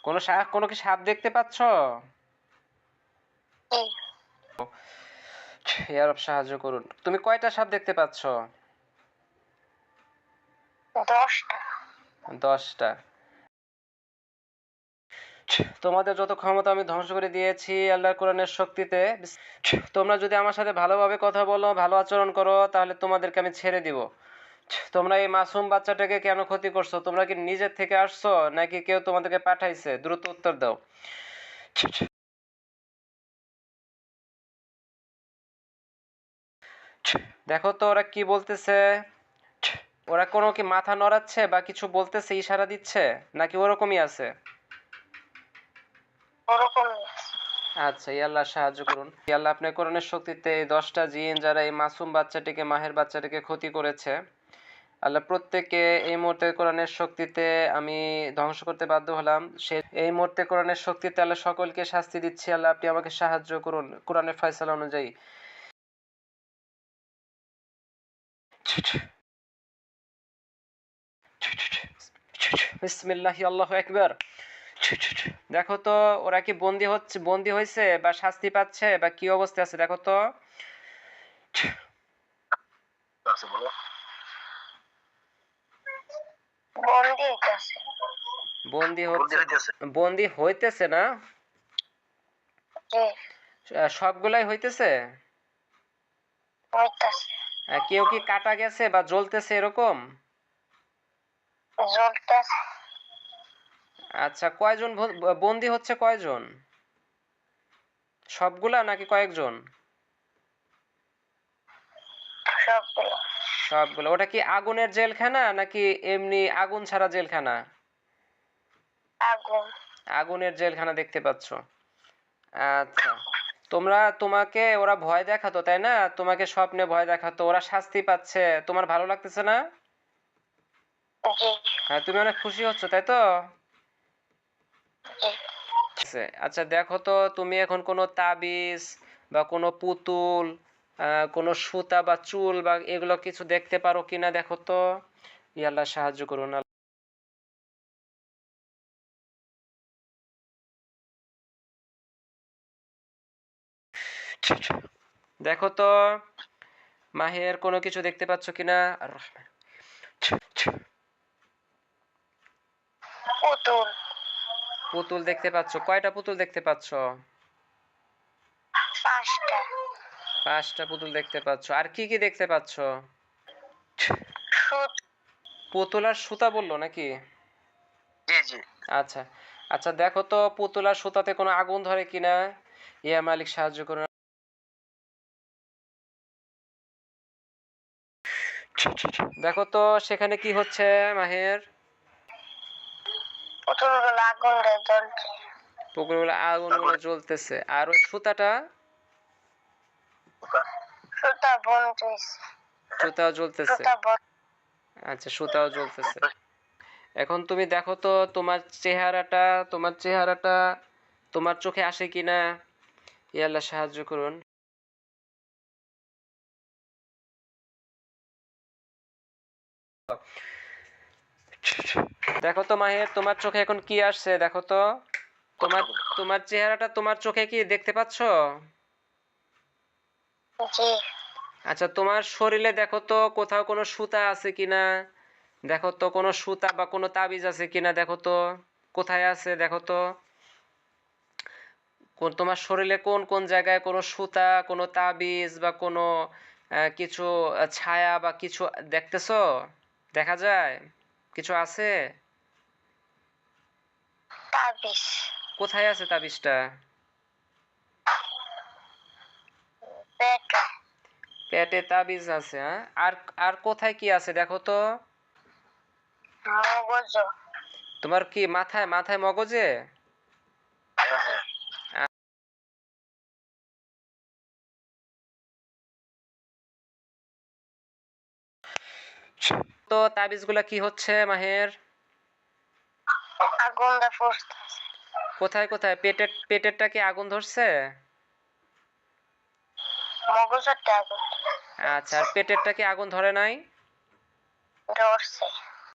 কোনো কি সাপ দেখতে পাচ্ছ? ইয়া রব সাহায্য করুন। তুমি কয়টা সাপ দেখতে পাচ্ছ? 10টা। 10টা। তোমাদের যত ক্ষমতা আমি ধ্বংস করে দিয়েছি আল্লাহর কোরআনের শক্তিতে। তোমরা যদি আমার সাথে ভালোভাবে কথা বলো, ভালো আচরণ করো, তাহলে তোমাদেরকে আমি ছেড়ে দিব। তোমরা এই মাসুম বাচ্চাটাকে কেন ক্ষতি করছো? তোমরা কি নিজের থেকে আসছো নাকি কেউ তোমাদেরকে পাঠাইছে? দ্রুত উত্তর দাও। দেখো তো ওরা কি বলতেছে। ওরা কোনো কি মাথা নড়াচ্ছে বা কিছু বলতেছে, ইশারা দিচ্ছে, নাকি ওরকমই আছে? ওরকমই। আচ্ছা, ইয়া আল্লাহ সাহায্য করুন। ইয়া আল্লাহ আপনার কোরআনের শক্তিতে এই 10টা জিন যারা এই মাসুম বাচ্চাটিকে, মাহের বাচ্চাটিকে ক্ষতি করেছে, আল্লাহ প্রত্যেককে এই মুহূর্তে কোরআনের শক্তিতে আমি ধ্বংস করতে বাধ্য হলাম। সে এই মুহূর্তে কোরআনের শক্তিতে আল্লাহ সকলকে শাস্তি দিচ্ছি। আল্লাহ আপনি আমাকে সাহায্য করুন কোরআনের ফয়সালা অনুযায়ী। বিসমিল্লাহি আল্লাহু আকবার। দেখো তো ওরা কি বন্দী হয়েছে বা শাস্তি পাচ্ছে বা কি অবস্থা আছে দেখো তো। বন্দী হইতেছে না? সবগুলাই হইতেছে? কেউ কি কাটা গেছে বা জ্বলতেছে এরকম? আচ্ছা, কয়জন বন্দী হচ্ছে? কয়জন? সবগুলা নাকি কয়েকজন? সবগুলো। ওটা কি আগুনের জেলখানা নাকি এমনি আগুন ছাড়া জেলখানা? আগুনের জেলখানা দেখতে পাচ্ছ। আচ্ছা, তোমাকে ওরা ভয় দেখাতো তাই না? তোমাকে স্বপ্নে ভয় দেখাতো, ওরা শাস্তি পাচ্ছে, তোমার ভালো লাগতেছে না? হ্যাঁ, তুমি অনেক খুশি হচ্ছ তাই তো? আচ্ছা, দেখো তো তুমি এখন কোনো তাবিজ বা কোনো পুতুল, কোনো সুতা বা চুল বা এগুলো কিছু দেখতে পারো কিনা দেখো তো। ইয়া আল্লাহ সাহায্য করুন। দেখো তো মাহের কোনো কিছু দেখতে পাচ্ছ কিনা? আর পুতুল দেখতে পাচ্ছ? কয়টা পুতুল দেখতে পাচ্ছ? 5টা। 5টা পুতুল দেখতে পাচ্ছ। আর কি কি দেখতে পাচ্ছ? পুতুল আর সুতা বললো নাকি? জি জি। আচ্ছা আচ্ছা, দেখো তো পুতুল আর সুতাতে কোনো আগুন ধরে কিনা। ইয়া মালিক সাহায্য করুন। দেখো তো সেখানে কি হচ্ছে মাহের? পুকুরগুলো আগুনগুলো জ্বলতেছে। আর ওই সুতাটা? সুতাও জ্বলতেছে। আচ্ছা, সুতাও জ্বলতেছে। এখন তুমি দেখো তো তোমার চেহারাটা তোমার চোখে আসে কিনা। ইয়া আল্লাহ সাহায্য করুন। দেখো তো মাহের তোমার চোখে এখন কি আসছে দেখো তো। তোমার তোমার চেহারাটা তোমার চোখে কি দেখতে পাচ্ছ? আচ্ছা, তোমার শরীরে দেখো তো কোথাও কোনো সুতা আছে কিনা। দেখো তো কোনো সুতা বা কোনো তাবিজ আছে কিনা দেখো তো। কোথায় আছে দেখো তো। তোমার শরীরে কোন কোন জায়গায় কোনো সুতা, কোনো তাবিজ বা কোনো কিছু ছায়া বা কিছু দেখতেছো? দেখা যায় কিছু আছে? কোথায় আছে তাবিজটা? পেটে তাবিজ আছে? হ্যাঁ, আর আর কোথায় কি আছে দেখো তো। তোমার কি মাথায় মাথায় মগজে? তো তাবিজগুলা কি হচ্ছে মাহের? কোথায় কোথায়? পেটেরটা কি আগুন ধরছে? আচ্ছা, আর পেটেরটা কি আগুন ধরে নাই?